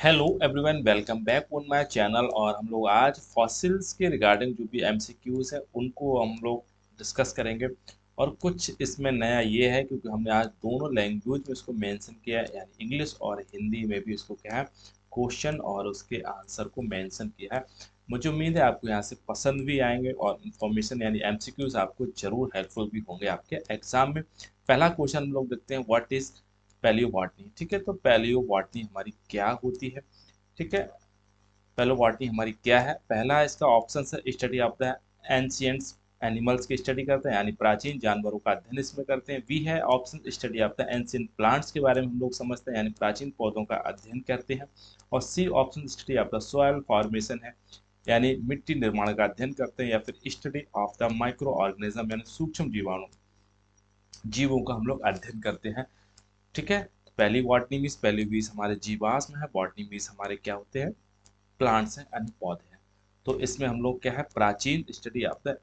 Hello everyone, welcome back on my channel. और हम लोग आज फॉसिल्स के रिगार्डिंग जो भी एमसीक्यूज है उनको हम लोग डिस्कस करेंगे। और कुछ इसमें नया ये है क्योंकि हमने आज दोनों लैंग्वेज में इसको मेंशन किया है, यानी इंग्लिश और हिंदी में भी इसको क्या है क्वेश्चन और उसके आंसर को मेंशन किया है। मुझे उम्मीद है आपको यहाँ से पसंद भी आएंगे और इन्फॉर्मेशन यानी एमसीक्यूज आपको जरूर हेल्पफुल भी होंगे आपके एग्जाम में। पहला क्वेश्चन हम लोग देखते हैं, व्हाट इज पैलियो बॉटनी। ठीक है, तो पैलियो बॉटनी हमारी क्या होती है। ठीक है, पैलियो बॉटनी हमारी क्या है। पहला इसका ऑप्शन है study of the ancients animals की स्टडी करते हैं, यानी प्राचीन जानवरों का अध्ययन इसमें करते हैं। बी है option study of the ancient plants के बारे में हम लोग समझते हैं, यानी प्राचीन पौधों का अध्ययन करते हैं। और C option study of the soil formation है, यानी मिट्टी निर्माण का अध्ययन करते हैं। या फिर study of the micro organism, यानी सूक्ष्म जीवाणु जीवों का हम लोग अध्ययन करते हैं। ठीक है, पहली बॉटनी मीन्स पहली बीज हमारे जीवाश्म है, बॉटनी मीन्स हमारे क्या होते हैं प्लांट्स हैं यानी पौधे हैं। तो इसमें हम लोग क्या है प्राचीन study of the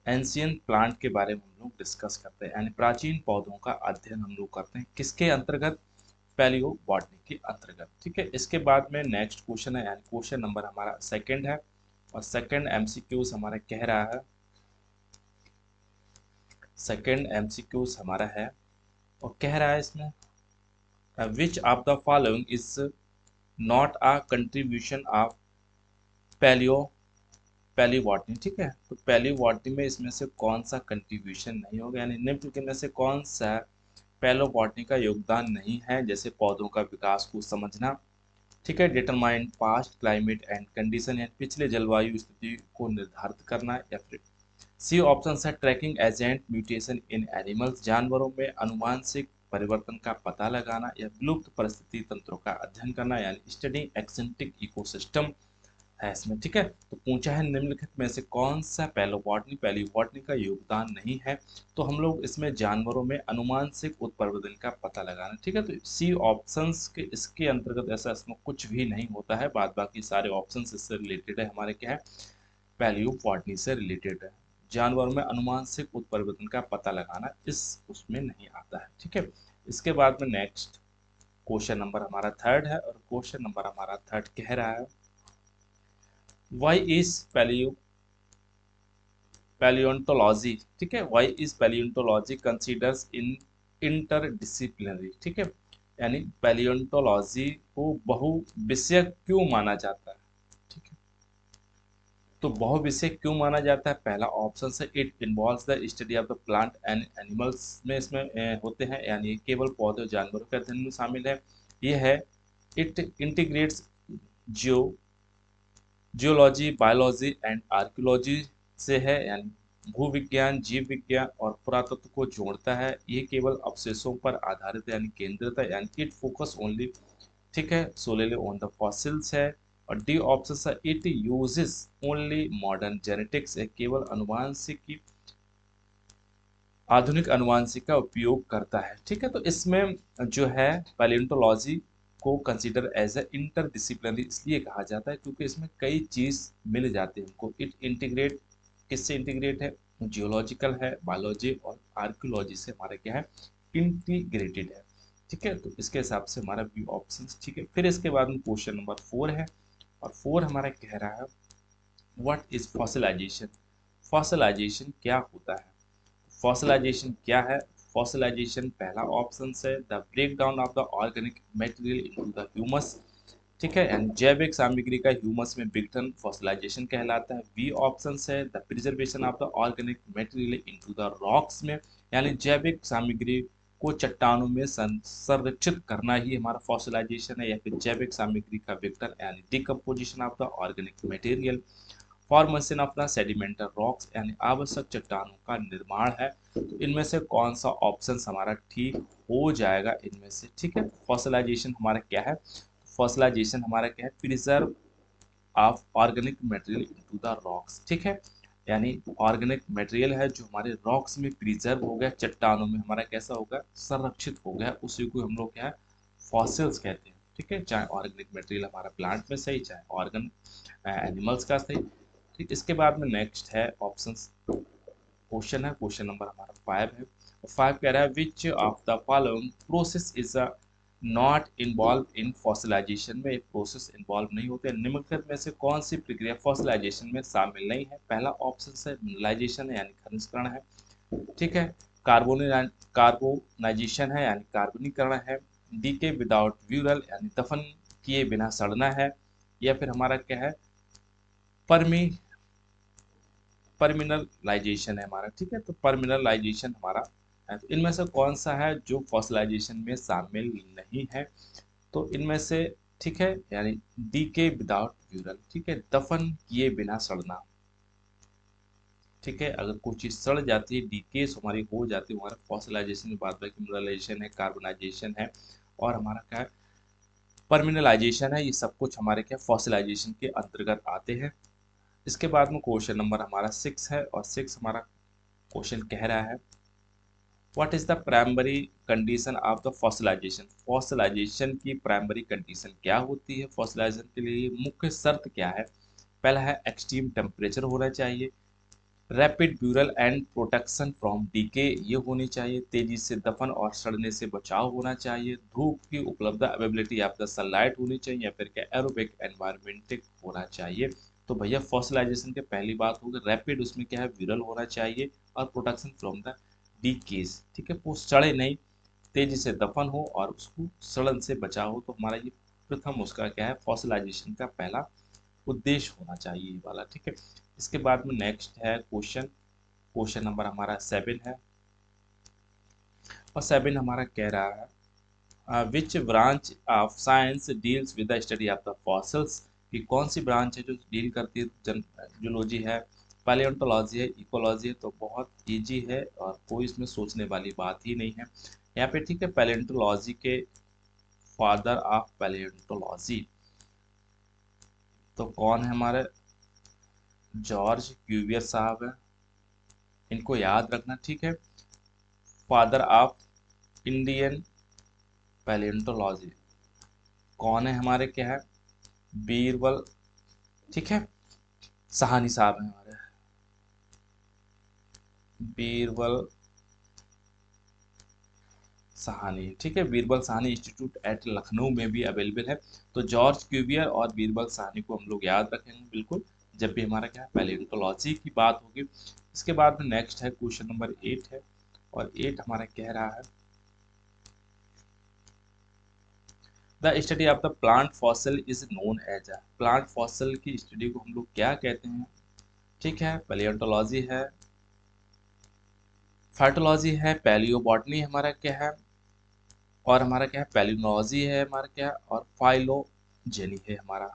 ancient plant के बारे में हम लोग डिस्कस करते हैं, यानी प्राचीन पौधों का अध्ययन हम लोग करते हैं किसके अंतर्गत, पैलियो बॉटनी के अंतर्गत। ठीक है, इसके बाद में नेक्स्ट क्वेश्चन है, यानी क्वेश्चन नंबर हमारा सेकंड है। और सेकंड एमसीक्यूज हमारा कह रहा है, सेकंड एमसीक्यूज हमारा है और कह रहा है इसमें which of the following is not a contribution of palaeo palaeobotany. ठीक है, तो पैलियो बॉटनी में इसमें से कौन सा कंट्रीब्यूशन नहीं होगा, यानी निम्न के में से कौन सा पैलियो बॉटनी का योगदान नहीं है। जैसे पौधों का विकास को समझना, ठीक है, determine past climate and condition, यानी पिछले जलवायु स्थिति को निर्धारित करना। या फिर सी ऑप्शन है tracking agent mutation in animals, जानवरों में अनुवांशिक परिवर्तन का पता लगाना या विलुप्त परिस्थिति तंत्रों का अध्ययन करना, यानी स्टडी एक्सेंटिक इकोसिस्टम है इसमें। ठीक है, तो पूछा है निम्नलिखित में से कौन सा पैलियोबॉटनी का योगदान नहीं है। तो हम लोग इसमें जानवरों में अनुवांशिक उत्परिवर्तन का पता लगाना। ठीक है, तो सी ऑप्शंस के इसके अंतर्गत ऐसा इसमें कुछ भी नहीं होता है, बाद बाकी सारे ऑप्शंस इससे रिलेटेड है, हमारे क्या है पैलियोबॉटनी से रिलेटेड है। जानवरों में अनुवांशिक उत्परिवर्तन का पता लगाना इस उसमें नहीं आता है। ठीक है, इसके बाद में नेक्स्ट क्वेश्चन नंबर हमारा थर्ड है और क्वेश्चन नंबर हमारा थर्ड कह रहा है, वाई इज पैलियोंटोलॉजी। ठीक है, why is palaeontology considers in interdisciplinary. ठीक है, यानी पैलियोंटोलॉजी को बहुविषय क्यों माना जाता है। ठीक है, तो बहुविषय क्यों माना जाता है। पहला ऑप्शन है it involves the study of the plant and animals में इसमें होते हैं, यानी केवल पौधे और जानवरों के अध्ययन में शामिल है। यह है it integrates Jio geology biology and archaeology से है, यानी भूविज्ञान जीव विज्ञान और पुरातत्व को जोड़ता है। ये केवल अवशेषों पर आधारित यानी केंद्रित है, यानी इट फोकस ओनली, ठीक है, सोलेली ऑन द फॉसिल्स है। और डी ऑप्शन है it uses only modern genetics, केवल अनुवांशिकी आधुनिक अनुवांशिक का उपयोग करता है। ठीक है, तो इसमें जो है पैलियोंटोलॉजी को कंसीडर एज ए इंटरडिसिप्लिनरी इसलिए कहा जाता है क्योंकि इसमें कई चीज मिल जाती है हमको। इट इंटीग्रेट किससे इंटीग्रेट है, जियोलॉजिकल है, बायोलॉजी और आर्कियोलॉजी से हमारा क्या है इंटीग्रेटेड है। ठीक है, तो इसके हिसाब से हमारा बी ऑप्शन ठीक है। फिर इसके बाद में क्वेश्चन नंबर 4 है और 4 हमारा कह रहा है व्हाट इज फॉसिलाइजेशन। फॉसिलाइजेशन क्या होता है। फॉसिलाइजेशन क्या है। फॉसिलाइजेशन पहला ऑप्शन है the breakdown of the organic material into the humus. ठीक है, यानी जैविक सामग्री का ह्यूमस में विघटन फॉसिलाइजेशन कहलाता है। बी ऑप्शन है the preservation of the organic material into the rocks में, यानी जैविक सामग्री को चट्टानों में संरक्षित करना ही हमारा फॉसिलाइजेशन है। या फिर जैविक सामग्री का विघटन यानी decomposition of the organic material. Formation of the sedimental rocks, यानी आवश्यक चट्टानों का निर्माण है। तो इनमें से कौन सा ऑप्शन हमारा ठीक हो जाएगा इनमें से। ठीक है, फॉसिलाइजेशन हमारा क्या है, फॉसिलाइजेशन हमारा क्या है preserve of organic material into the rocks. ठीक है, यानी ऑर्गेनिक मटेरियल है जो हमारे रॉक्स में प्रिजर्व हो गया, चट्टानों में हमारा कैसा होगा संरक्षित हो गया, उसी को हम लोग क्या है फॉसिल्स कहते हैं। ठीक है, चाहे ऑर्गेनिक मटेरियल हमारा प्लांट में सही चाहे ऑर्गन एनिमल्स का सही। ठीक, इसके बाद में नेक्स्ट है ऑप्शन क्वेश्चन है, क्वेश्चन नंबर हमारा 5 है। 5 कह रहा है which of the following process is a not involve in fossilisation में एक प्रोसेस इन्वॉल्व नहीं होते। निम्नलिखित में से कौन सी प्रक्रिया फॉसिलाइजेशन में शामिल नहीं है? पहला ऑप्शन है मिनरलाइजेशन है यानी खनिजकरण है, ठीक है, कार्बोनाइजेशन है यानी कार्बनीकरण है, डीके विदाउट व्यूरल यानी दफन किए बिना सड़ना है, या फिर हमारा क्या है परमी परमिनलाइजेशन है हमारा, ठीक है। तो परमिनलाइजेशन हमारा है, तो इनमें से कौन सा है जो फॉसिलाइजेशन में शामिल नहीं है? तो इनमें से, ठीक है, यानी डीके विदाउट व्यूरल, ठीक है, दफन किए बिना सड़ना, ठीक है। अगर कोई चीज सड़ जाती है, डीकेस हमारी हो जाती है, हमारा फॉसिलाइजेशन में बात बाकी मिनरलाइजेशन है, कार्बनाइजेशन है, और हमारा क्या है परमिनलाइजेशन है, ये सब कुछ हमारे क्या फॉसिलाइजेशन के अंतर्गत आते हैं। इसके बाद में क्वेश्चन नंबर हमारा 6 है, और 6 हमारा क्वेश्चन कह रहा है what is the primary condition of the fossilisation? Fossilisation की प्राइमरी कंडीशन क्या होती है? फॉसिलाइजेशन के लिए मुख्य शर्त क्या है? पहला है एक्सट्रीम टेम्परेचर होना चाहिए, rapid burial and protection from decay ये होनी चाहिए, तेजी से दफन और सड़ने से बचाव होना चाहिए, धूप की उपलब्ध अवेलेबिलिटी ऑफ द सनलाइट होनी चाहिए, या फिर क्या एरोबिक एनवायरमेंटिक होना चाहिए। तो भैया फॉसिलाइजेशन के पहली बात होगी रैपिड, उसमें क्या है विरल होना चाहिए, और प्रोटेक्शन फ्रॉम द डीकेज, ठीक है, वो सड़े नहीं, तेजी से दफन हो और उसको सड़न से बचाव हो। तो हमारा ये प्रथम उसका क्या है फॉसिलाइजेशन का पहला उद्देश्य होना चाहिए ये वाला, ठीक है। इसके बाद में नेक्स्ट है क्वेश्चन नंबर हमारा 7 है, और 7 हमारा कह रहा है which branch of science deals with the study of the fossils, कि कौन सी ब्रांच है जो डील करती है जूलॉजी है, पैलियोंटोलॉजी है, इकोलॉजी है। तो बहुत इजी है और कोई इसमें सोचने वाली बात ही नहीं है यहाँ पे, ठीक है। पैलियोंटोलॉजी के फादर ऑफ पैलियोंटोलॉजी तो कौन है हमारे जॉर्ज क्यूवियर साहब है, इनको याद रखना, ठीक है। फादर ऑफ इंडियन पैलियोंटोलॉजी कौन है हमारे, क्या है बीरबल, ठीक है, सहानी साहब हैं हमारे, बीरबल सहानी, ठीक है। बीरबल सहानी इंस्टीट्यूट एट लखनऊ में भी अवेलेबल है। तो जॉर्ज क्यूवियर और बीरबल सहानी को हम लोग याद रखेंगे बिल्कुल जब भी हमारा क्या है पैलियोंटोलॉजी की बात होगी। इसके बाद में नेक्स्ट है क्वेश्चन नंबर 8 है, और 8 हमारा कह रहा है the study of the plant fossil is known as a, plant fossil की स्टडी को हम लोग क्या कहते हैं, ठीक है। पैलियोंटोलॉजी है, फाइटोलॉजी है, पैलियोबॉटनी हमारा क्या है, और हमारा क्या है पैलियोलॉजी है हमारा क्या है, और फाइलोजेनी है हमारा।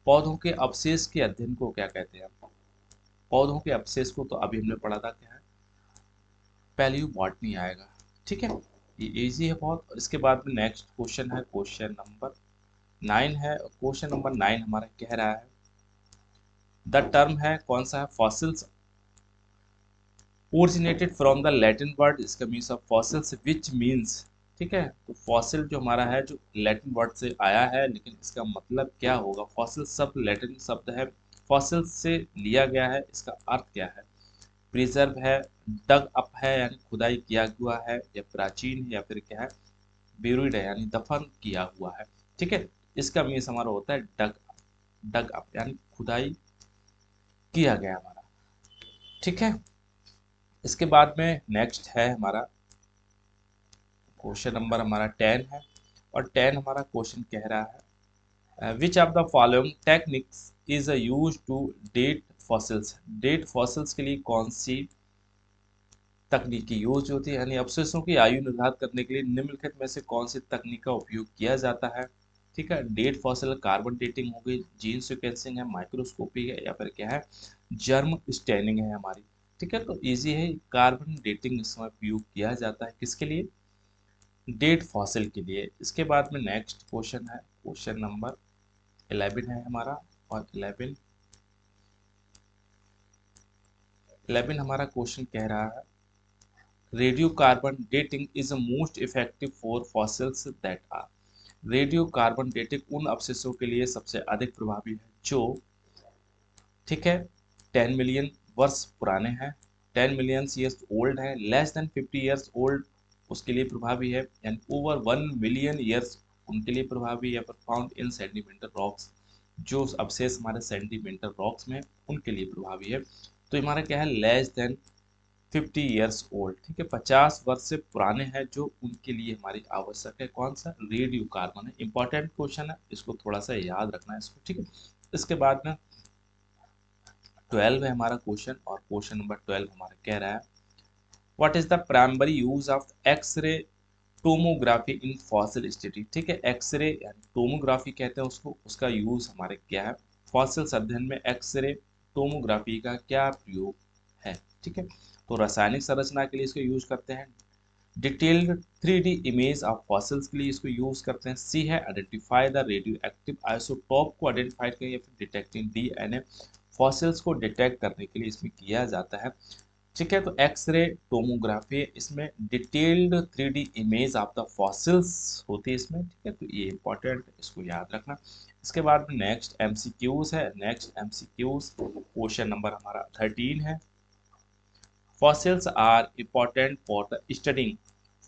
पौधों के अवशेष के अध्ययन को क्या कहते हैं? पौधों के अवशेष को तो अभी हमने पढ़ा था क्या है पैलियोबॉटनी आएगा, ठीक है। ये इजी है बहुत। और इसके बाद में नेक्स्ट क्वेश्चन है क्वेश्चन नंबर 9 है। क्वेश्चन नंबर 9 हमारा कह रहा है द टर्म है कौन सा है fossils originated from the Latin word, इसका means of fossils which means, ठीक है। तो फॉसिल जो हमारा है जो लैटिन वर्ड से आया है, लेकिन इसका मतलब क्या होगा? फॉसिल शब्द लैटिन शब्द है, फॉसिल से लिया गया है, इसका अर्थ क्या है? प्रिजर्व है, डग अप है यानी खुदाई किया हुआ है, या प्राचीन है, या फिर क्या है बेरिड है यानी दफन किया हुआ है, ठीक है। इसका मीन्स हमारा होता है डग अप यानी खुदाई किया गया हमारा, ठीक है। इसके बाद में नेक्स्ट है हमारा क्वेश्चन नंबर हमारा 10 है, और 10 हमारा क्वेश्चन कह रहा है which of the following techniques is use to date fossils, date fossils के लिए कौन सी तकनीकी यूज होती है, यानी अवशेषों की आयु निर्धारित करने के लिए निम्नलिखित में से कौन सी तकनीक का उपयोग किया जाता है, ठीक है। डेट फॉसिल कार्बन डेटिंग हो गई, जीन सीक्वेंसिंग है, माइक्रोस्कोपी है, या फिर क्या है जर्म स्टेनिंग है हमारी, ठीक है। तो इजी है, कार्बन डेटिंग इसमें उपयोग किया जाता है किसके लिए? डेट फॉसिल के लिए। इसके बाद में नेक्स्ट क्वेश्चन है क्वेश्चन नंबर 11 है हमारा, और 11 हमारा क्वेश्चन कह रहा है radiocarbon dating is most effective for fossils that are, radiocarbon dating उन अवशेषों के लिए सबसे अधिक प्रभावी है जो, ठीक है, 10 मिलियन वर्ष पुराने हैं, 10 मिलियन ईयर्स ओल्ड है, लेस देन 50 ईयर्स ओल्ड उसके लिए प्रभावी है, एंड ओवर 1 मिलियन ईयर्स उनके लिए प्रभावी है, पर फाउंड इन सेंटीमीटर रॉक्स, जो अवशेष हमारे सेंटीमीटर रॉक्स में उनके लिए प्रभावी है। तो हमारा क्या है, लेस देन 50 ईयर्स ओल्ड, ठीक है, 50 वर्ष से पुराने हैं, जो उनके लिए हमारी आवश्यक है। कौन सा, रेडियो कार्बन है। इंपॉर्टेंट क्वेश्चन है, इसको थोड़ा सा याद रखना है इसको, ठीक है। इसके बाद में 12 है हमारा क्वेश्चन, और क्वेश्चन नंबर 12 हमारा कह रहा है what is the primary use of X ray tomography in fossil study, ठीक है। एक्सरे यानी टोमोग्राफी कहते हैं उसको, उसका यूज हमारे क्या है, फॉसिल्स अध्ययन में एक्सरे टोमोग्राफी का क्या प्रयोग है, ठीक है। तो रासायनिक संरचना के लिए इसको यूज करते हैं, detailed 3D image of fossils के लिए इसको यूज करते हैं। सी है identify the radio active isotope को आइडेंटिफाई करें, या फिर डिटेक्टिंग डीएनए फॉसिल्स को डिटेक्ट करने के लिए इसमें किया जाता है, ठीक है। तो एक्सरे टोमोग्राफी, इसमें detailed 3D image of the fossils होती है इसमें, ठीक है। तो ये इंपॉर्टेंट, इसको याद रखना। इसके बाद में नेक्स्ट एमसीक्यूज है, नेक्स्ट एमसीक्यूज क्वेश्चन नंबर हमारा 13 है। Fossils are important for the studying,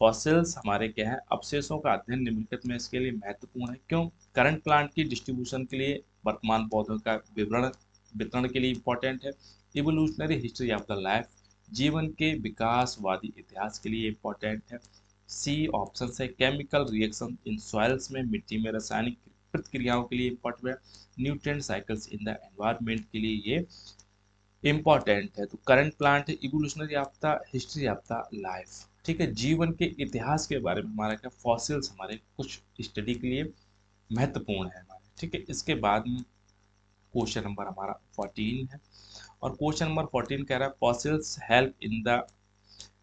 फॉसिल्स हमारे क्या है, अवशेषों का अध्ययन निम्नलिखित में इसके लिए महत्वपूर्ण है। क्यों, करंट प्लांट की डिस्ट्रीब्यूशन के लिए, वर्तमान पौधों का विवरण वितरण के लिए इंपॉर्टेंट है। Evolutionary history of the life, जीवन के विकासवादी इतिहास के लिए इंपॉर्टेंट है। सी ऑप्शन है केमिकल रिएक्शन इन सॉइल्स में, मिट्टी में रासायनिक प्रतिक्रियाओं के लिए इंपॉर्टेंट है। Nutrient cycles in the environment के लिए ये इम्पॉर्टेंट है। तो करंट प्लांट है, इवोल्यूशनरी याफ्ता, हिस्ट्री याफ्ता लाइफ, ठीक है। जीवन के इतिहास के बारे में हमारा क्या, फॉसिल्स हमारे कुछ स्टडी के लिए महत्वपूर्ण है हमारे, ठीक है। इसके बाद में क्वेश्चन नंबर हमारा 14 है, और क्वेश्चन नंबर 14 कह रहा है फॉसिल्स हेल्प इन द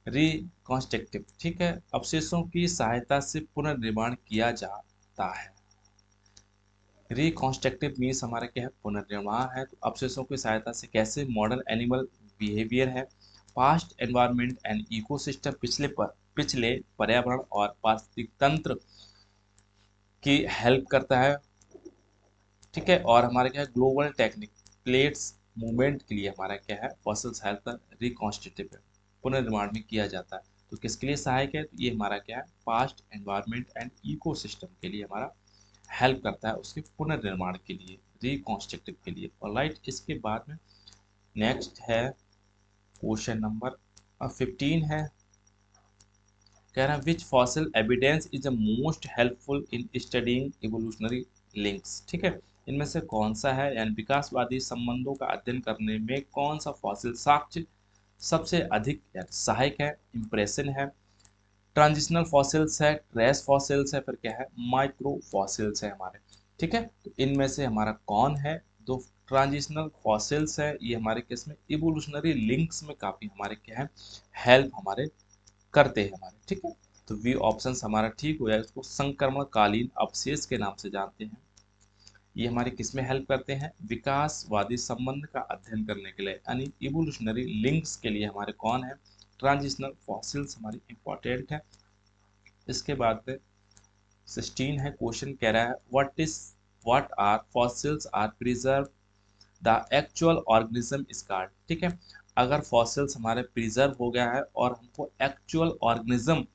रिकॉन्स्ट्रक्टिव, ठीक है, अवशेषों की सहायता से पुनर्निर्माण किया जाता है। रिकॉन्स्ट्रक्टिव मीन्स हमारा क्या है, पुनर्निर्माण है। तो अवशेषों की सहायता से कैसे, मॉडर्न एनिमल बिहेवियर है, पास्ट एनवायरनमेंट एंड इकोसिस्टम, पिछले पर्यावरण और पारिस्थितिक तंत्र की हेल्प करता है, ठीक है। और हमारा क्या है, ग्लोबल टेक्निक प्लेट्स मूवमेंट के लिए हमारा क्या है, फॉसिल्स हेल्प रिकॉन्स्ट्रक्टिव है, पुनर्निर्माण में किया जाता है। तो किसके लिए सहायक है, तो ये हमारा क्या है, पास्ट एनवायरनमेंट एंड इकोसिस्टम के लिए हमारा हेल्प करता है, उसके पुनर्निर्माण के लिए, रिकॉन्स्ट्रक्टिव के लिए। और राइट, इसके बाद में नेक्स्ट है क्वेश्चन नंबर 15 है, कह रहा है which fossil evidence is the most helpful in studying evolutionary links, ठीक है। इनमें से कौन सा है, यानी विकासवादी संबंधों का अध्ययन करने में कौन सा फॉसिल साक्ष्य सबसे अधिक सहायक है। इंप्रेशन है, ट्रांजिशनल फॉसिल्स है, ट्रेस फॉसिल्स है, फिर क्या है, माइक्रो फॉसिल्स है हमारे, ठीक है। तो इनमें से हमारा कौन है, दो ट्रांजिशनल फॉसिल्स है, ये हमारे केस में इवोल्यूशनरी लिंक्स में काफी हमारे क्या है, हेल्प हमारे करते हैं हमारे, ठीक है। तो वी ऑप्शन हमारा ठीक हो जाए, इसको संक्रमणकालीन अवशेष के नाम से जानते हैं। ये हमारे किस में हेल्प करते हैं, विकासवादी संबंध का अध्ययन करने के लिए, यानी इवोल्यूशनरी लिंक्स के लिए हमारे कौन है, ट्रांजिशनल फॉसिल्स हमारी इंपॉर्टेंट है। इसके बाद में 16 है, क्वेश्चन कह रहा है what are fossils are preserve the actual organism is card, ठीक है। अगर फॉसिल्स हमारे प्रिजर्व हो गया है और हमको एक्चुअल ऑर्गेनिज्म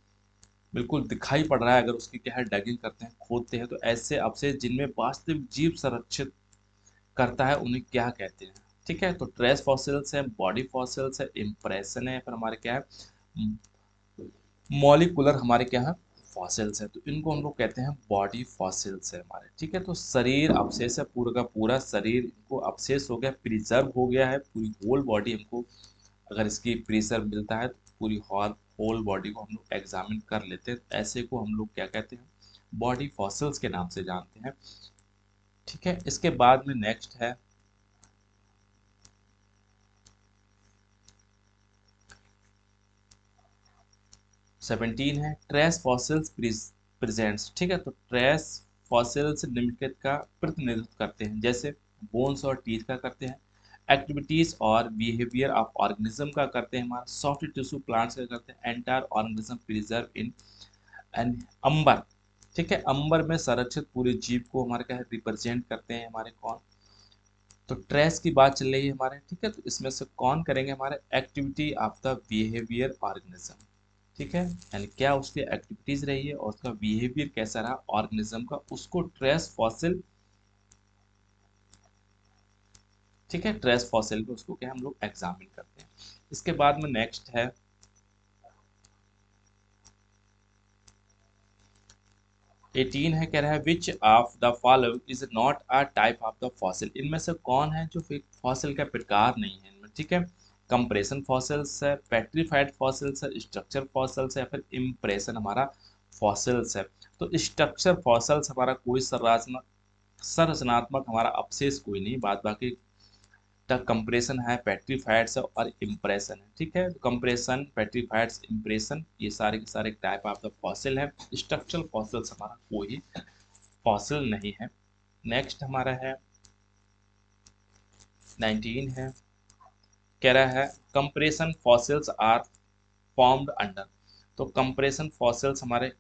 बिल्कुल दिखाई पड़ रहा है, अगर उसकी क्या है, डगिंग करते हैं, खोदते हैं, तो ऐसे अवशेष जिनमें वास्तविक जीव संरक्षित करता है उन्हें क्या कहते हैं, ठीक है। तो ट्रेस फॉसिल्स है, बॉडी फॉसिल्स है, इम्प्रेशन है, फिर हमारे क्या है, मॉलिकुलर हमारे क्या है, फॉसिल्स है। तो इनको हम लोग कहते हैं बॉडी फॉसिल्स है हमारे, ठीक है। तो शरीर अवशेष है, पूरा का पूरा शरीर इनको अवशेष हो गया, प्रिजर्व हो गया है, पूरी होल बॉडी हमको अगर इसकी प्रिजर्व मिलता है, तो पूरी होल बॉडी को हम लोग एग्जामिन कर लेते हैं, तो ऐसे को हम लोग क्या कहते हैं, बॉडी फॉसिल्स के नाम से जानते हैं, ठीक है। इसके बाद में नेक्स्ट है 17 है, ट्रेस फॉसिल्स प्रेजेंट्स, ठीक है। तो ट्रेस फॉसिल्स निम्नलिखित का प्रतिनिधित्व करते हैं, जैसे बोन्स और टीथ का करते हैं, एक्टिविटीज और बिहेवियर ऑफ ऑर्गेनिज्म का करते हैं, हमारा सॉफ्ट टिश्यू प्लांट्स का करते हैं, entire organism preserve in and amber, ठीक है। अंबर में संरक्षित पूरे जीव को हमारे क्या है, रिप्रेजेंट करते हैं हमारे कौन, तो ट्रेस की बात चल रही है हमारे, ठीक है। तो इसमें से कौन करेंगे, हमारे activity of the behaviour organism, ठीक है, यानी क्या उसकी एक्टिविटीज रही है और उसका बिहेवियर कैसा रहा ऑर्गेनिज्म का, उसको ट्रेस फॉसिल, ठीक है, ट्रेस फॉसिल पे उसको क्या हम लोग एग्जामिन करते हैं। इसके बाद में नेक्स्ट है 18 है, कह रहा है which of the following is not a type of the fossil, इनमें से कौन है जो फॉसिल का प्रकार नहीं है इनमें, ठीक है। कंप्रेशन फॉसिल्स है, पेट्रीफाइड फॉसिल्स है, स्ट्रक्चर फॉसिल्स है, या फिर इम्प्रेशन हमारा फॉसिल्स है। तो स्ट्रक्चर फॉसिल्स हमारा कोई संरचनात्मक हमारा अवशेष कोई नहीं, बाद बाकी कंप्रेशन है, पेट्रीफाइड्स है और इम्प्रेशन है, ठीक है। कंप्रेशन, पेट्रीफाइड्स, इम्प्रेशन, ये सारे के सारे टाइप ऑफ द फॉसिल है। स्ट्रक्चरल फॉसिल्स हमारा कोई फॉसिल नहीं है। नेक्स्ट हमारा है 19 है, कह रहा है compression fossils are formed under, तो कंप्रेशन फॉसिल्स हमारे,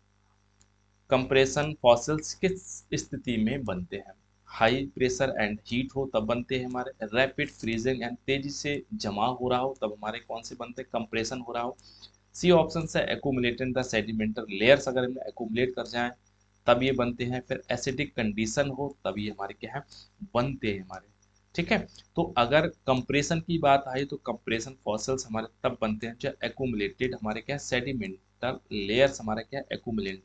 कंप्रेशन फॉसिल्स किस स्थिति में बनते हैं, हाई प्रेशर एंड हीट हो तब बनते हैं हमारे, रैपिड फ्रीजिंग एंड तेजी से जमा हो रहा हो तब हमारे कौन से बनते हैं, कंप्रेशन हो रहा हो। सी ऑप्शन है एक्यूमुलेटेड द सेडिमेंटल लेयर्स, अगर इनमें एक्यूमुलेट कर जाएं तब ये बनते हैं। फिर एसिडिक कंडीशन हो तब ये हमारे क्या है, बनते हैं हमारे, ठीक है। तो अगर कंप्रेशन की बात आई तो कंप्रेशन फॉसिल्स हमारे तब बनते हैं जब एक्यूमुलेटेड हमारे क्या सेडिमेंटल लेयर्स हमारे क्या एक्यूमुलेट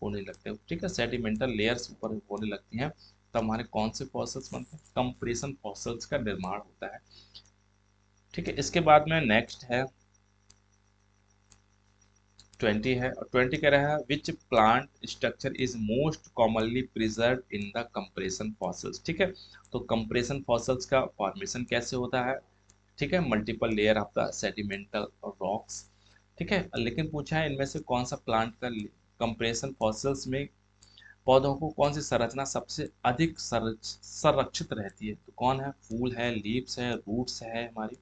होने लगते हैं, ठीक है, सेडिमेंटल लेयर्स ऊपर होने लगती हैं तब हमारे कौन से फॉसिल्स बनते हैं, कंप्रेशन फॉसिल्स का निर्माण होता है, ठीक है। इसके बाद में नेक्स्ट है 20 है, और 20 कह रहा है which plant structure is most commonly preserve in the compression fossils, ठीक है। तो कंप्रेशन फॉसिल्स का फॉर्मेशन कैसे होता है, ठीक है, multiple layer of the sedimental rocks, ठीक है। लेकिन पूछा है इनमें से कौन सा प्लांट का कंप्रेशन फॉसिल्स में पौधों को कौन सी संरचना सबसे अधिक संरक्षित रहती है, तो कौन है, फूल है, लीव्स है, रूट्स है हमारी,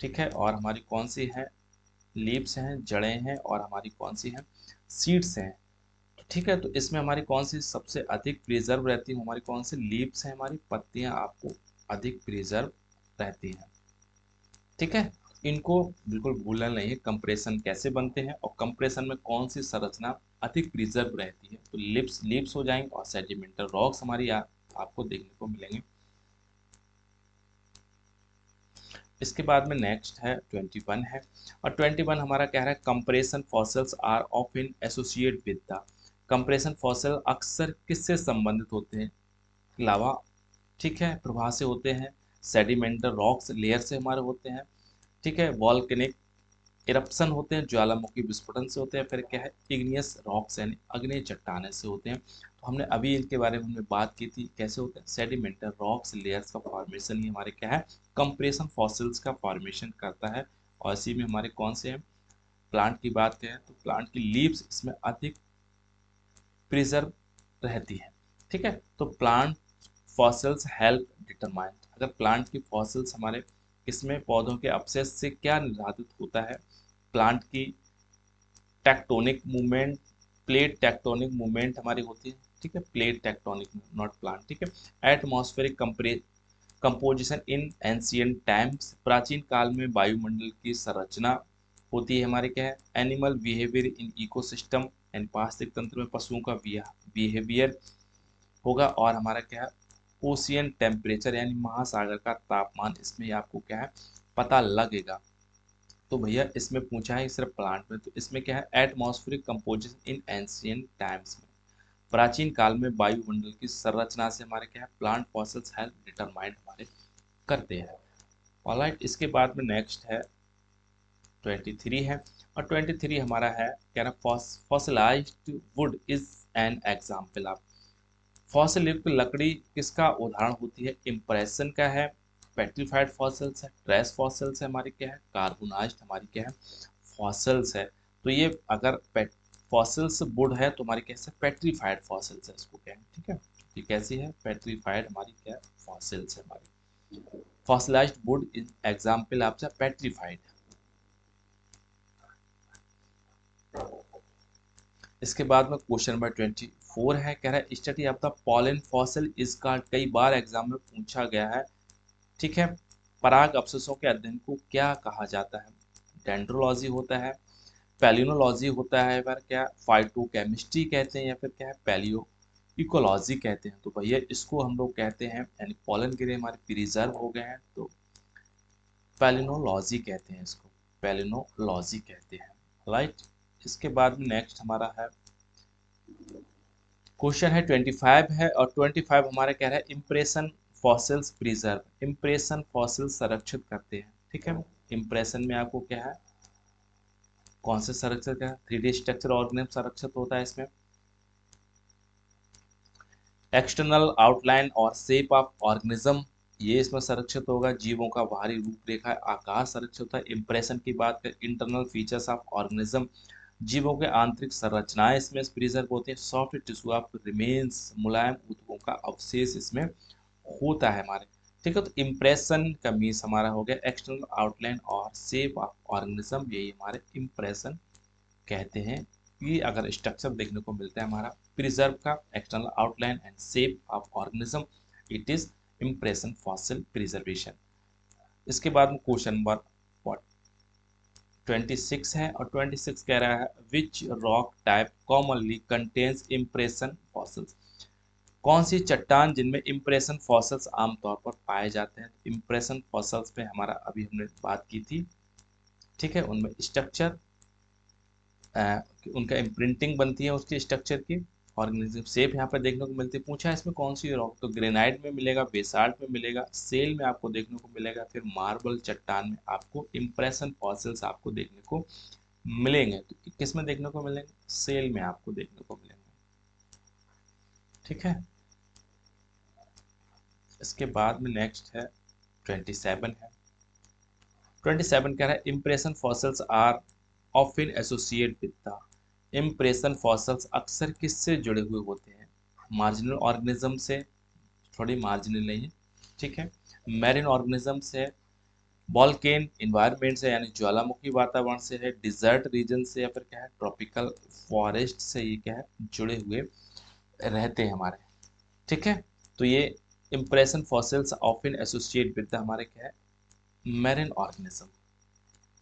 ठीक है, और हमारी कौन सी है, लीव्स हैं, जड़ें हैं, और हमारी कौन सी हैं, सीड्स हैं, ठीक है। तो इसमें हमारी कौन सी सबसे अधिक प्रिजर्व रहती है, हमारी कौन सी लीव्स हैं, हमारी पत्तियां आपको अधिक प्रिजर्व रहती हैं, ठीक है। इनको बिल्कुल भूलना नहीं है, कंप्रेशन कैसे बनते हैं और कंप्रेशन में कौन सी संरचना अधिक प्रिजर्व रहती है, तो लिप्स लिप्स हो जाएंगे और सेडिमेंटल रॉक्स हमारी आपको देखने को मिलेंगे। इसके बाद में नेक्स्ट है 21 है, और 21 हमारा कह रहा है compression fossils are often associated with the, compression fossil अक्सर किससे संबंधित होते हैं, लावा, ठीक है, प्रवाह से होते हैं, सेडिमेंटल रॉक्स लेयर से हमारे होते हैं, ठीक है, वॉल्केनिक इरप्शन होते हैं, ज्वालामुखी विस्फोटन से होते हैं, फिर क्या है इग्नियस रॉक्स यानी अग्नि चट्टाने से होते हैं। तो हमने अभी इनके बारे में हमने बात की थी कैसे होते हैं, सेडिमेंटल रॉक्स लेयर्स का फॉर्मेशन ही हमारे क्या है, कंप्रेशन फॉसिल्स का फॉर्मेशन करता है। और इसी में हमारे कौन से हैं, प्लांट की बात करें तो प्लांट की लीव्स इसमें अधिक प्रिजर्व रहती है, ठीक है। तो प्लांट फॉसिल्स हेल्प डिटरमाइन, अगर प्लांट की फॉसिल्स हमारे इसमें पौधों के अवशेष से क्या निर्धारित होता है, प्लांट की tectonic movement, plate tectonic movement हमारी होती है, ठीक है, प्लेट टेक्टोनिक नॉट प्लांट, ठीक है। Atmospheric composition in ancient times, प्राचीन काल में वायुमंडल की संरचना होती है हमारे क्या है, animal behaviour in ecosystem and पारिस्थितिक तंत्र में पशुओं का बिहेवियर होगा, और हमारा क्या है ओशियन टेम्परेचर यानी महासागर का तापमान, इसमें आपको क्या है पता लगेगा। तो भैया इसमें पूछा है सिर्फ प्लांट में, तो इसमें क्या है atmospheric composition in ancient times में, प्राचीन काल में वायुमंडल की संरचना से हमारे क्या है प्लांट फॉसिल्स हेल्प डिटरमाइंड हमारे करते हैं। ऑलराइट, इसके बाद में नेक्स्ट है 23 है, और 23 हमारा है कह रहा fossilised would is an example of, fossil युक्त लकड़ी किसका उदाहरण होती है, इम्प्रेशन का है, पेट्रीफाइड फॉसिल्स है, ट्रेस फॉसिल्स है, हमारी क्या है कार्बोनाइज्ड हमारी क्या है फॉसिल्स है। तो ये अगर फॉसिल्स वुड है तो हमारी कैसे पेट्रीफाइड फॉसिल्स है, इसको क्या है, ठीक है, ये कैसी है पेट्रीफाइड हमारी क्या फॉसिल्स है हमारी, फॉसिलाइज्ड वुड इज एग्जाम्पल आपसे पेट्रीफाइड। इसके बाद में क्वेश्चन नंबर 24 है, कह रहा है study of the pollen fossil, इसका कई बार एग्जाम में पूछा गया है, ठीक है। पराग अवशेषों के अध्ययन को क्या कहा जाता है, डेंड्रोलॉजी होता है, पैलियोलॉजी होता है फिर क्या फाइटोकेमिस्ट्री कहते हैं या फिर क्या है पैलियो इकोलॉजी कहते हैं। तो भैया इसको हम लोग कहते हैं यानी पॉलन ग्रेन हमारे प्रिजर्व हो गए हैं तो पैलिनोलॉजी कहते हैं इसको, पैलिनोलॉजी कहते हैं। राइट, इसके बाद में नेक्स्ट हमारा है क्वेश्चन है 25 है और 25 हमारा कह रहा है impression fossils preserve, impression fossil संरक्षित करते हैं। ठीक है, इम्प्रेशन में आपको क्या है कौन से संरक्षित है 3D स्ट्रक्चर ऑर्गेनिज्म संरक्षित होता है इसमें, एक्सटर्नल आउटलाइन और शेप ऑफ ऑर्गेनिज्म ये इसमें संरक्षित होगा, जीवों का बाहरी रूपरेखा आकार संरक्षित होता है। इंप्रेशन की बात करें इंटरनल फीचर्स ऑफ ऑर्गेनिज्म, जीवों के आंतरिक संरचनाएं इसमें प्रिजर्व होते हैं। सॉफ्ट टिश्यू ऑफ रिमेन्स, मुलायम ऊतकों का अवशेष इसमें होता है हमारे। ठीक है, तो इम्प्रेशन का मीन्स हमारा हो गया एक्सटर्नल आउटलाइन और शेप ऑफ ऑर्गेनिज्म, यही हमारे इम्प्रेशन कहते हैं। ये अगर स्ट्रक्चर देखने को मिलता है हमारा प्रिजर्व का external outline and shape of organism, it is impression fossil preservation. इसके बाद में क्वेश्चन नंबर 26 है और 26 कह रहा है which rock type commonly contains impression fossils, कौन सी चट्टान जिनमें इम्प्रेशन फॉसिल्स आमतौर पर पाए जाते हैं। इम्प्रेशन फॉसिल्स पे हमारा अभी हमने बात की थी। ठीक है, उनमें स्ट्रक्चर उनका इम्प्रिंटिंग बनती है उसकी स्ट्रक्चर की, ऑर्गेनिज्म शेप यहाँ पर देखने को मिलती है। पूछा है इसमें कौन सी रॉक, तो ग्रेनाइट में मिलेगा, बेसाल्ट में मिलेगा, सेल में आपको देखने को मिलेगा, फिर मार्बल चट्टान में आपको इम्प्रेशन फॉसिल्स आपको देखने को मिलेंगे। तो किस में देखने को मिलेंगे, सेल में आपको देखने को मिलेंगे। ठीक है, इसके बाद में नेक्स्ट है 27 है। 27 कह रहा है impression fossils are often associated with the, impression fossils अक्सर किससे जुड़े हुए होते हैं, मार्जिनल ऑर्गेनिज्म से, थोड़ी मार्जिनल नहीं है। ठीक है, मैरिन ऑर्गेनिज्म से, वॉल्केन इन्वायरमेंट से यानी ज्वालामुखी वातावरण से है, डिजर्ट रीजन से, या फिर क्या है ट्रॉपिकल फॉरेस्ट से ये क्या है जुड़े हुए रहते हैं हमारे। ठीक है, तो ये impression fossils often associated with the हमारे क्या है मैरिन ऑर्गेनिज्म।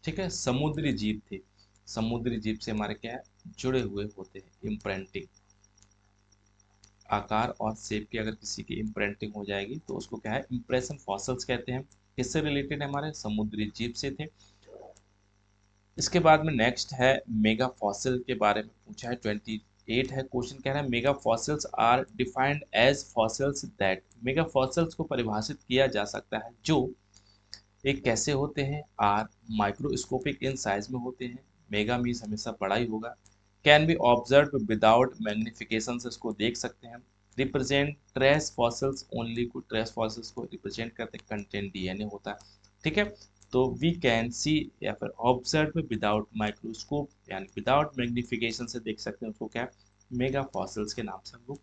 ठीक है, समुद्री जीव थे, समुद्री जीव से हमारे क्या है जुड़े हुए होते हैं। इम्प्रिंटिंग आकार और शेप की अगर किसी की इम्प्रिंटिंग हो जाएगी तो उसको क्या है इम्प्रेशन फॉसिल्स कहते हैं। किससे रिलेटेड है, हमारे समुद्री जीव से थे। इसके बाद में नेक्स्ट है मेगा फॉसिल के बारे में पूछा है 28 है। क्वेश्चन कह रहा है megafossils are defined as fossils that, megafossils को परिभाषित किया जा सकता है जो एक कैसे होते हैं, आर माइक्रोस्कोपिक इन साइज में होते हैं, मेगा मीन्स हमेशा बड़ा ही होगा, can be observe without magnification से इसको देख सकते हैं, रिप्रेजेंट ट्रेस फॉसिल्स ओनली, को ट्रेस फॉसिल्स को रिप्रेजेंट करते हैं, कंटेंट डीएनए होता है। ठीक है, तो वी कैन सी या फिर ऑब्जर्व विदाउट माइक्रोस्कोप यानी विदाउट मैग्निफिकेशन से देख सकते हैं, उसको क्या मेगा फॉसिल्स के नाम से हम लोग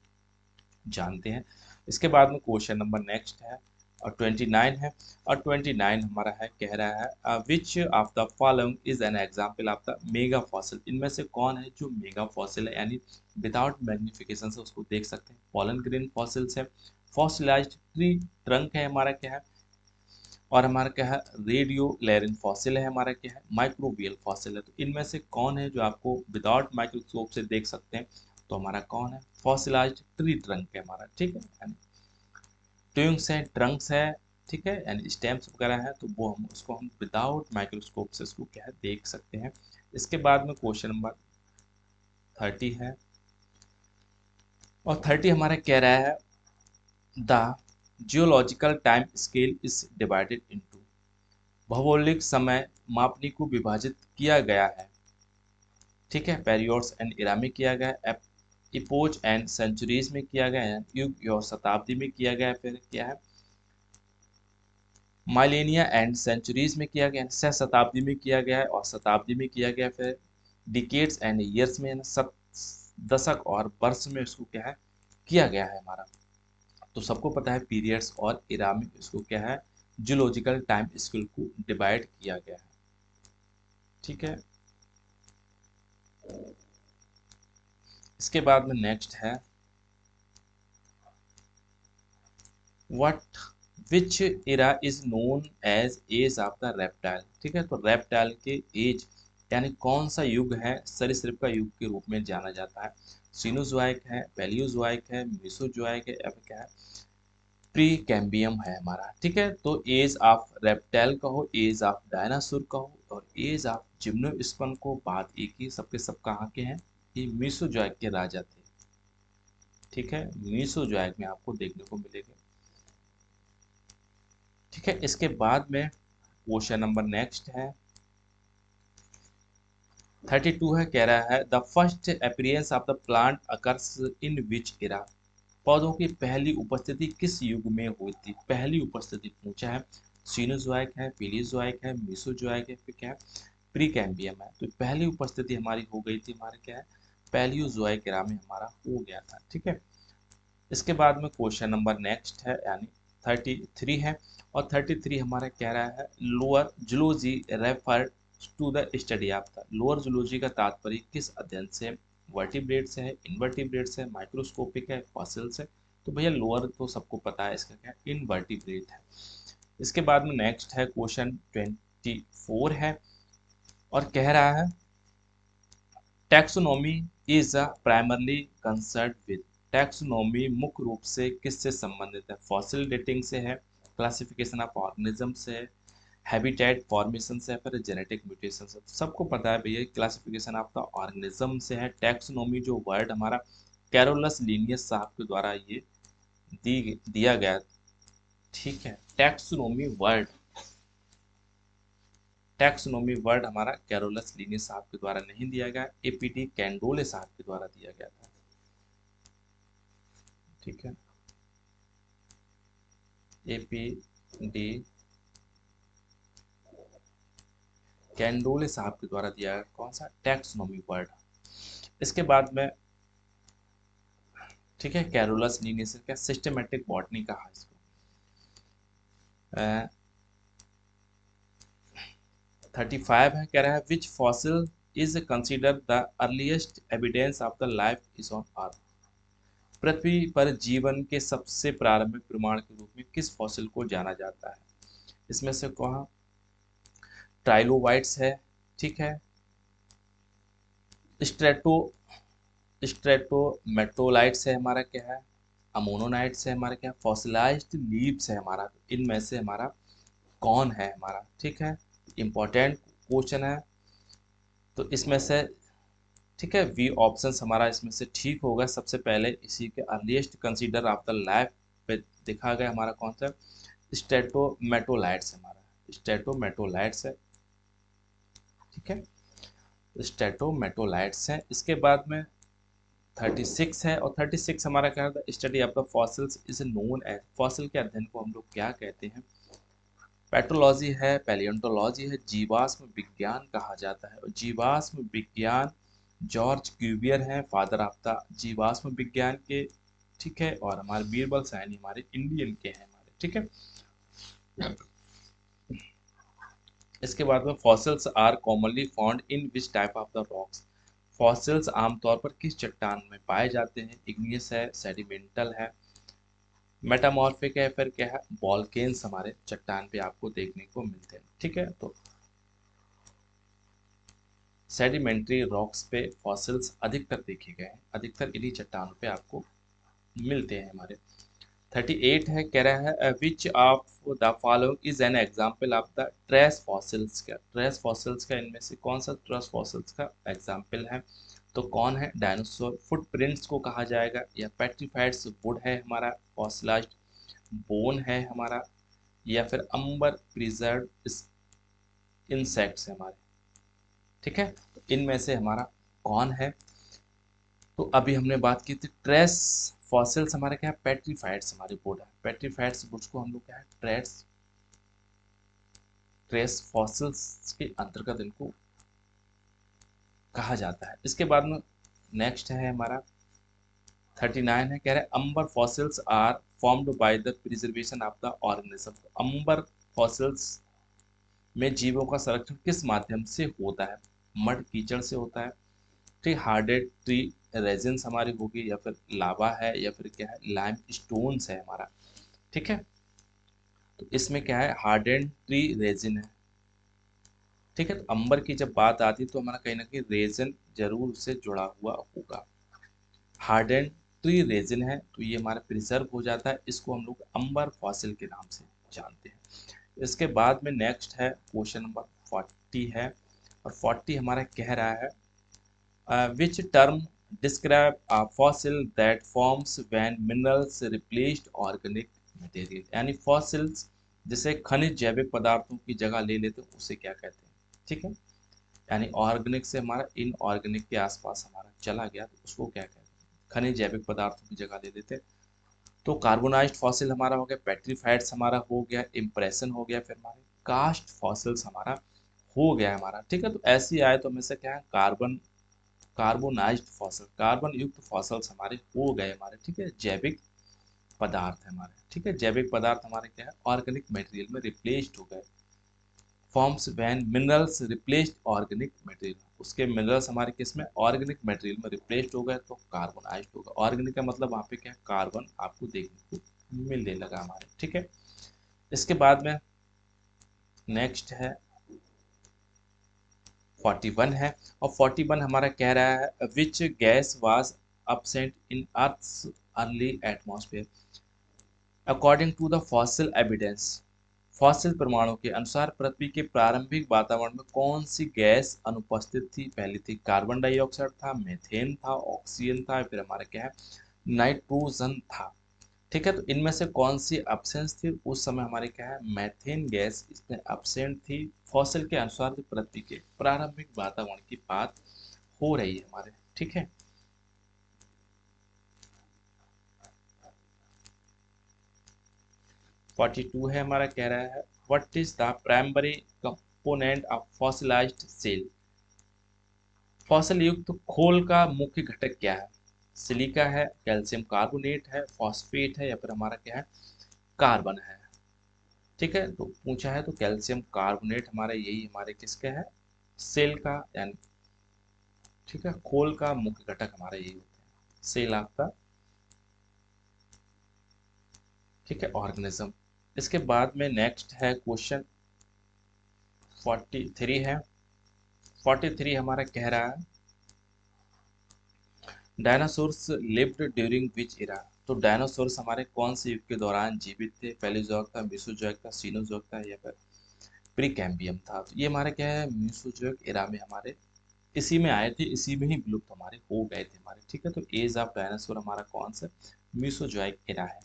जानते हैं। इसके बाद में क्वेश्चन नंबर नेक्स्ट है और 29 है और 29 हमारा है कह रहा है which of the following is an example of the mega fossil, इनमें से कौन है जो मेगा फॉसिल है यानी विदाउट मैग्निफिकेशन से उसको देख सकते हैं। पॉलन ग्रेन फॉसिल्स है, फॉसिलाइज्ड ट्री ट्रंक है हमारा क्या है, और हमारा क्या है रेडियो लैरिन फॉसिल है हमारा क्या है माइक्रोबियल फॉसिल है। तो इनमें से कौन है जो आपको विदाउट माइक्रोस्कोप से देख सकते हैं, तो हमारा कौन है फॉसिलाइज्ड ट्री ट्रंक है हमारा। ठीक है, यानी ट्यूंग्स है, ट्रंक्स है, ठीक है, यानी स्टेम्स वगैरह है, तो वो हम उसको हम विदाउट माइक्रोस्कोप से उसको क्या है देख सकते हैं। इसके बाद में क्वेश्चन नंबर 30 है और 30 हमारा कह रहा है the geological time scale is divided into, भौगोलिक समय मापनी को विभाजित किया गया है। ठीक है, पेरियोड्स एंड इरा में किया गया है, इपोच एंड सेंचुरीज में किया गया है, युग और शताब्दी में किया गया है, फिर क्या है माइलेनिया एंड सेंचुरीज में किया गया है, सहस्त्राब्दी में किया गया है और शताब्दी में किया गया है, फिर डिकेड्स एंड ईयर्स में दशक और वर्ष में इसको क्या है किया गया है हमारा। तो सबको पता है पीरियड्स और इरा में इसको क्या है जियोलॉजिकल टाइम स्केल को डिवाइड किया गया है। ठीक है, इसके बाद में नेक्स्ट है what which era is known as age of the reptile. ठीक है, तो रेप्टाइल के एज यानी कौन सा युग है सरीसृप का युग के रूप में जाना जाता है? सीनोजोइक है, पैलियोजोइक है, मेसोजोइक है, या फिर क्या है, प्री कैम्बियम है हमारा। ठीक है, तो एज ऑफ रेप्टाइल कहो, एज ऑफ डायनासोर कहो, और एज ऑफ जिम्नोस्पर्म को, बात एक ही, सबके सब कहाँ के हैं, ये मेसोजोइक के राजा थे। ठीक है, मेसोजोइक में आपको देखने को मिलेगा। ठीक है, इसके बाद में क्वेश्चन नंबर नेक्स्ट है 32 है, कह रहा है the first appearance of the plant occurs in which era, पौधों की पहली उपस्थिति किस युग में हुई थी? पहली उपस्थिति पूछा है, सीनोजोइक है, पीलियोजोइक है, मेसोजोइक है, फिर क्या है, प्री कैम्बियम है। तो पहली उपस्थिति हमारी हो गई थी, हमारे क्या है, पैलियोजोइक एरा में हमारा हो गया था। ठीक है, इसके बाद में क्वेश्चन नंबर नेक्स्ट है, यानी 33 है, और 33 हमारा कह रहा है lower zoology refer to the study of the, lower zoology का तात्पर्य किस अध्ययन से? वर्टिब्रेट से है, इनवर्टिब्रेट से है, माइक्रोस्कोपिक है, फॉसिल से? तो भैया लोअर तो सबको पता है, इसका क्या है, इनवर्टिब्रेट है। इसके बाद में नेक्स्ट है क्वेश्चन 24 है, और कह रहा है taxonomy is a primarily concern with, taxonomy मुख्य रूप से किससे संबंधित है? फॉसिल डेटिंग से है, क्लासिफिकेशन ऑफ ऑर्गेनिज्म से है, हैबिटेट फॉर्मेशन से है, फिर जेनेटिक म्यूटेशन से। सबको पता है भैया क्लासिफिकेशन ऑफ द ऑर्गेनिज्म से है। टैक्सोनॉमी जो वर्ड हमारा कैरोलस लिनियस साहब के द्वारा ये दिया गया। ठीक है, टैक्सोनॉमी वर्ड हमारा कैरोलस लिनियस साहब के द्वारा नहीं दिया गया, एपीटी कैंडोले साहब के द्वारा दिया गया था। ठीक है, एपीडी कैंडोले साहब के द्वारा दिया गया, कौन सा, टैक्सोनॉमी वर्ड। इसके बाद में ठीक है, कैरोलस लिनियस क्या सिस्टमेटिक बॉटनी कहा इसको। 35 है, कह रहा है which fossil is consider the earliest evidence of the life is on earth, पृथ्वी पर जीवन के सबसे प्रारंभिक प्रमाण के रूप में किस फॉसिल को जाना जाता है? इसमें से कौन, ट्राइलोबाइट्स है, ठीक है, स्ट्रेटो स्ट्रेटोमेटोलाइट्स है हमारा, क्या है, अमोनोनाइट्स है हमारा, क्या, फॉसिलाइज्ड लीव्स है हमारा। तो इनमें से हमारा कौन है हमारा? ठीक है, इंपॉर्टेंट क्वेश्चन है, तो इसमें से ठीक है वी ऑप्शन हमारा इसमें से ठीक होगा। सबसे पहले इसी के earliest consider of the life पे देखा गया हमारा कौन सा, स्ट्रेटोमेटोलाइट्स हमारा, स्ट्रेटोमेटोलाइट्स है। ठीक है, स्ट्रेटोमेटोलाइट्स है। इसके बाद में 36 है, और 36 हमारा क्या था, study of the fossils is known as, fossil के अध्ययन को हम लोग क्या कहते हैं? पेट्रोलॉजी है, पैलियोंटोलॉजी है, जीवाश्म विज्ञान कहा जाता है। और जीवाश्म विज्ञान जॉर्ज क्यूवियर है फादर ऑफ द जीवाश्म विज्ञान के। ठीक है, और हमारे बीरबल सैनी हमारे इंडियन के हैं हमारे। ठीक है, इसके बाद में fossils are commonly found in which type of the rocks, fossils आमतौर पर किस चट्टान में पाए जाते हैं? इग्नियस है, सेडिमेंटल है, मेटामॉर्फिक है, फिर क्या है, वॉल्केन्स हमारे चट्टान पे आपको देखने को मिलते हैं। ठीक है, तो सेडिमेंट्री रॉक्स पे फॉसिल्स अधिकतर देखे गए हैं, अधिकतर इन्हीं चट्टानों पे आपको मिलते हैं हमारे। 38 है, कह रहा है which of the following is an example of the trace fossils का, ट्रेस फॉसिल्स का इनमें से कौन सा ट्रेस फॉसिल्स का एग्जाम्पल है? तो कौन है, डायनासोर फुटप्रिंट्स को कहा जाएगा, या पेट्रीफाइड्स वुड है हमारा, फॉसिलाइज्ड बोन है हमारा, या फिर अंबर प्रिजर्व इंसेक्ट्स है हमारे। ठीक है, तो इनमें से हमारा कौन है? तो अभी हमने बात की थी ट्रेस फॉसिल्स हमारे क्या है, पेट्रीफाइड्स हमारे बोर्ड है, पेट्रीफाइड्स बोर्ड्स को हम लोग क्या है, ट्रेस फॉसिल्स के अंतर्गत इनको कहा जाता है। इसके बाद में नेक्स्ट है हमारा 39 है, कह रहे हैं amber fossils are formed by the preservation of the organism, amber fossils में जीवों का संरक्षण किस माध्यम से होता है? मड कीचड़ से होता है, ठीक, हार्डेड ट्री रेजिन्स हमारी होगी, या फिर लावा है, या फिर क्या है, लाइम स्टोन्स है हमारा। ठीक है, तो इसमें क्या है, हार्डेड ट्री रेजिन है। ठीक है, तो अंबर की जब बात आती है तो हमारा कहीं ना कहीं रेजन जरूर उससे जुड़ा हुआ होगा। हार्डेंड ट्री रेजिन है तो ये हमारा प्रिजर्व हो जाता है, इसको हम लोग अंबर फॉसिल के नाम से जानते हैं। इसके बाद में नेक्स्ट है क्वेश्चन नंबर 40 है, और 40 हमारा कह रहा है which term describe a fossil that forms when minerals replaced organic material, यानी फॉसिल्स जिसे खनिज जैविक पदार्थों की जगह ले लेते हैं उसे क्या कहते हैं। ठीक है, यानी ऑर्गेनिक से हमारा इनऑर्गेनिक के आसपास हमारा चला गया तो उसको क्या कहते हैं, खनिज जैविक पदार्थों की जगह ले लेते हैं। तो कार्बोनाइज्ड फॉसिल हमारा हो गया, पेट्रीफाइड्स हमारा हो गया, इम्प्रेशन हो गया, फिर हमारे कास्ट फॉसिल्स हमारा हो गया हमारा। ठीक है, तो ऐसी आए तो हमेशा क्या है, कार्बोनाइज्ड फॉसिल, कार्बन युक्त फॉसिल्स हमारे हो गए हमारे। ठीक है, जैविक पदार्थ है हमारे। ठीक है, जैविक पदार्थ हमारे क्या है, ऑर्गेनिक मटेरियल में रिप्लेस्ड हो गए। Forms when minerals replaced organic material, उसके मिनरल्स हमारे किस में, ऑर्गेनिक मटेरियल में रिप्लेस्ड हो गए तो कार्बोनाइज्ड होगा। ऑर्गेनिक का मतलब वहाँ पे क्या है, कार्बन आपको देखने को मिलने लगा हमारे। ठीक है, इसके बाद में नेक्स्ट है 41 है, और 41 हमारा कह रहा है which gas was absent in earth's early atmosphere according to the fossil evidence. Fossil प्रमाणों के अनुसार पृथ्वी के प्रारंभिक वातावरण में कौन सी गैस अनुपस्थित थी। पहली थी कार्बन डाइऑक्साइड था, मीथेन था, ऑक्सीजन था, फिर हमारा क्या है, नाइट्रोजन था। ठीक है, तो इनमें से कौन सी एब्सेंस थी उस समय, हमारे क्या है, मैथेन गैस इसमें एब्सेंट थी। फॉसिल के अनुसार जो पृथ्वी के प्रारंभिक वातावरण की बात हो रही है हमारे। ठीक है, 42 है हमारा कह रहा है what is the primary component of fossilised shell. Fossil युक्त खोल का मुख्य घटक क्या है। सिलिका है, कैल्शियम कार्बोनेट है, फॉस्फेट है, या फिर हमारा क्या है, कार्बन है। ठीक है, तो पूछा है तो कैल्शियम कार्बोनेट हमारा यही हमारे किसका है, सेल का, यानी ठीक है, खोल का मुख्य घटक हमारा यही होता है, सेल आपका। ठीक है, ऑर्गेनिज्म। इसके बाद में नेक्स्ट है क्वेश्चन 43 है। 43 हमारा कह रहा है डायनासोर्स लिव्ड ड्यूरिंग विच इरा। तो डायनासोर्स हमारे कौन से युग के दौरान जीवित थे। पैलियोजोइक था, मेसोजोइक था, सीनोजोइक था, या फिर प्रीकैम्बियम था। तो ये हमारे क्या है, मेसोजोइक इरा में हमारे इसी में आए थे, इसी में ही विलुप्त हमारे हो गए थे हमारे। ठीक है, तो एज ऑफ डायनासोर हमारा कौन सा, मेसोजोइक इरा है।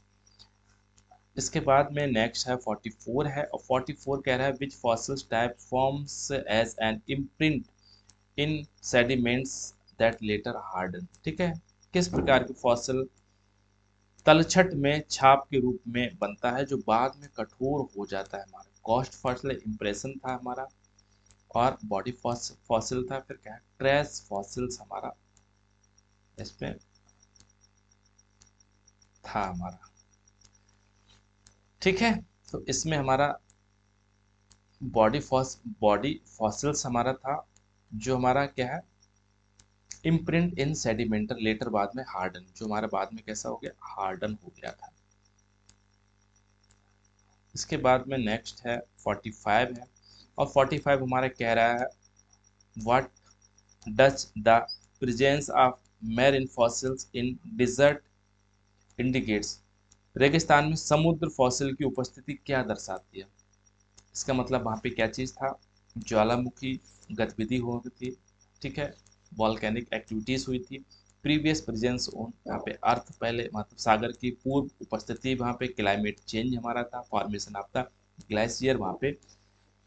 इसके बाद में नेक्स्ट है 44 है, और 44 कह रहा है which fossils type forms as an imprint in sediments that later harden. ठीक है, किस प्रकार के फॉसिल तलछट में छाप के रूप में बनता है जो बाद में कठोर हो जाता है हमारा। कॉस्ट फॉसिल इम्प्रेशन था हमारा, और बॉडी फॉसिल था, फिर क्या है, ट्रेस फॉसिल्स हमारा इसमें था हमारा। ठीक है, तो इसमें हमारा बॉडी फॉसिल्स हमारा था, जो हमारा क्या है, इम्प्रिंट इन सेडिमेंटर लेटर बाद में हार्डन, जो हमारा बाद में कैसा हो गया, हार्डन हो गया था। इसके बाद में नेक्स्ट है 45 है, और 45 हमारा कह रहा है what does the presence of marine fossils in desert indicates. रेगिस्तान में समुद्र फॉसिल की उपस्थिति क्या दर्शाती है। इसका मतलब वहाँ पे क्या चीज़ था, ज्वालामुखी गतिविधि हो रही थी। ठीक है, वॉल्केनिक एक्टिविटीज हुई थी। प्रीवियस प्रेजेंस ऑन, यहाँ पे अर्थ पहले मतलब सागर की पूर्व उपस्थिति, वहाँ पे क्लाइमेट चेंज हमारा था, फॉर्मेशन ऑफ द ग्लेशियर वहाँ पे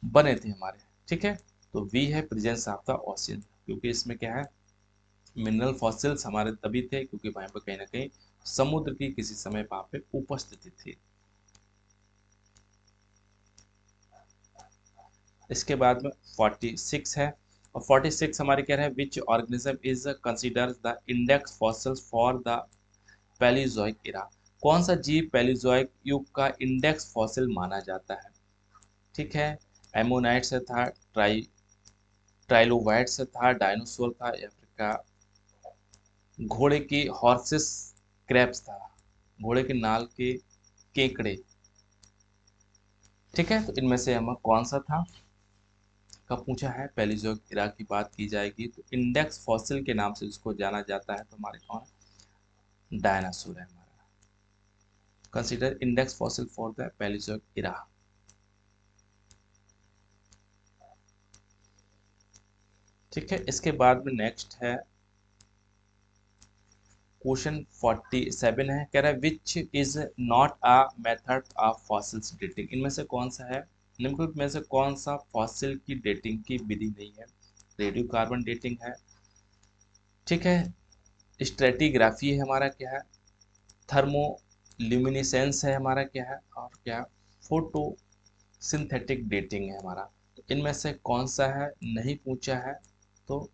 बने थे हमारे। ठीक है, तो वी है प्रेजेंस ऑफ द ओशियन, क्योंकि इसमें क्या है, मिनरल फॉसिल्स हमारे तभी थे क्योंकि वहाँ पे कहीं ना कहीं समुद्र की किसी समय वहाँ पे उपस्थिति थी। इसके बाद में 46 है, और 46 हमारे क्या है, which organism is consider the index fossils for the Paleozoic era. कौन सा जीव पैलियोजोइक युग का इंडेक्स फॉसिल माना जाता है। ठीक है, एमोनाइट से था, ट्राइलोबाइट से था, डायनासोर था, या फिर का घोड़े की हॉर्सेस क्रैप्स था, घोड़े के नाल के केकड़े। ठीक है, तो इनमें से हम कौन सा था, का पूछा है, पैलियोजोइक इरा की बात की जाएगी तो इंडेक्स फॉसिल के नाम से जिसको जाना जाता है तो हमारे कौन, डायनासोर है हमारा। Consider index fossil for the Paleozoic era. ठीक है, इसके बाद में नेक्स्ट है क्वेश्चन 47 है, कह रहा है which is not a method of fossils dating. इनमें से कौन सा है, निम्नलिखित में से कौन सा फॉसिल की डेटिंग की विधि नहीं है। रेडियो कार्बन डेटिंग है, ठीक है, स्ट्रेटिग्राफी है हमारा क्या है, थर्मोल्यूमिनेसेंस है हमारा क्या है, और क्या फोटो सिंथेटिक डेटिंग है हमारा। तो इनमें से कौन सा है नहीं पूछा है, तो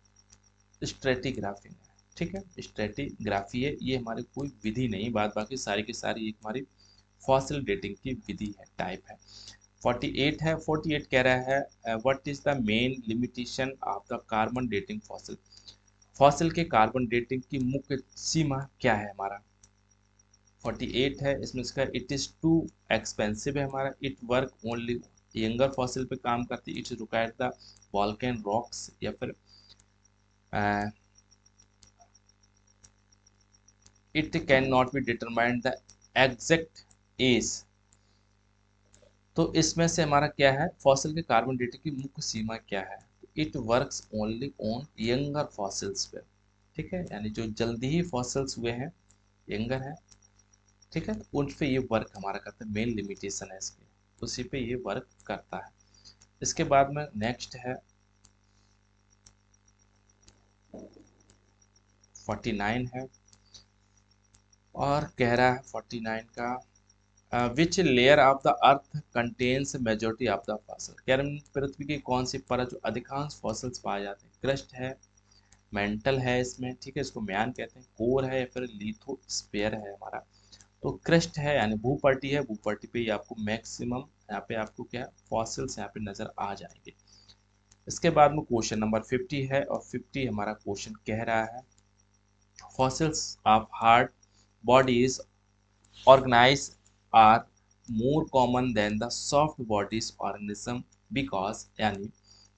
स्ट्रेटिग्राफी है। ठीक है, स्ट्रेटिग्राफी है, ये हमारी कोई विधि नहीं, बात बाकी सारी की सारी एक हमारी फॉसिल डेटिंग की विधि है, टाइप है। 48 है, 48 कह रहा है what is the main limitation of the carbon dating fossil. Fossil के कार्बन डेटिंग की मुख्य सीमा क्या है हमारा। 48 है, इसमें इसका इट इज टू एक्सपेंसिव है हमारा, it work only younger fossil पे काम करती है, इट रिक्वायर द वॉल्केन रॉक्स, या फिर it can not be determined the exact as. तो इसमें से हमारा क्या है, फॉसिल के कार्बन डेटिंग की मुख्य सीमा क्या है, it works only on younger fossils पे। ठीक है, यानी जो जल्दी ही फॉसिल्स हुए हैं, यंगर है, ठीक है, तो उन पे ये वर्क हमारा करता है, मेन लिमिटेशन है इसकी, उसी पे ये वर्क करता है। इसके बाद में नेक्स्ट है 49 है, और कह रहा है 49 का which layer of the earth contains majority of the fossil. कह रहे हैं पृथ्वी की कौन सी परत जो अधिकांश फॉसिल्स पाए जाते हैं, क्रस्ट है, मेंटल है इसमें, ठीक है, इसको म्यान कहते हैं, कोर है, या फिर लिथोस्फीयर है हमारा। तो क्रस्ट है यानी भूपट्टी है, भूपट्टी पे ही आपको मैक्सिमम यहाँ पे आपको क्या फॉसिल्स यहाँ पे नजर आ जाएंगे। इसके बाद में क्वेश्चन नंबर 50 है, और 50 हमारा क्वेश्चन कह रहा है fossils of hard bodies organise are more common than the soft bodies organism because, यानी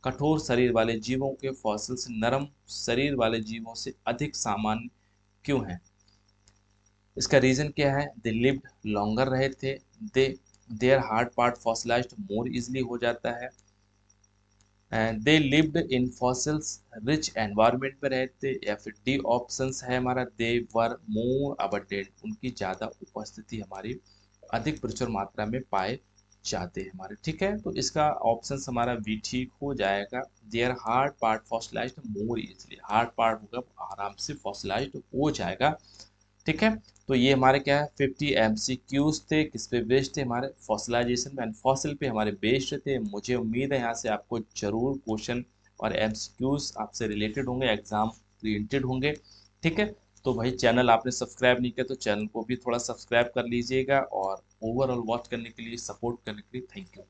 कठोर शरीर वाले जीवों के फॉसिल्स नरम शरीर वाले जीवों से अधिक सामान्य क्यों हैं। इसका रीजन क्या है, दे लिव्ड लॉन्गर रहे थे, they their hard part fossilized more easily हो जाता है, they lived in fossils rich environment में रहते, या फिर डी ऑप्शंस है हमारा दे वर मोर अबंडेंट, उनकी ज़्यादा उपस्थिति हमारी अधिक प्रचुर मात्रा में पाए जाते हैं हमारे। ठीक है, तो इसका ऑप्शन हमारा भी ठीक हो जाएगा, there hard part fossilized more easily, hard part होगा आराम से फॉसिलाइज्ड हो जाएगा। ठीक है, तो ये हमारे क्या है 50 MCQs थे, किस पे बेस्ड थे, हमारे फॉसिलाइजेशन एंड फॉसिल पे हमारे बेस्ड थे। मुझे उम्मीद है यहाँ से आपको जरूर क्वेश्चन और MCQs आपसे रिलेटेड होंगे, एग्जाम ओरिएंटेड होंगे। ठीक है, तो भाई चैनल आपने सब्सक्राइब नहीं किया तो चैनल को भी थोड़ा सब्सक्राइब कर लीजिएगा, और ओवरऑल वॉच करने के लिए, सपोर्ट करने के लिए थैंक यू।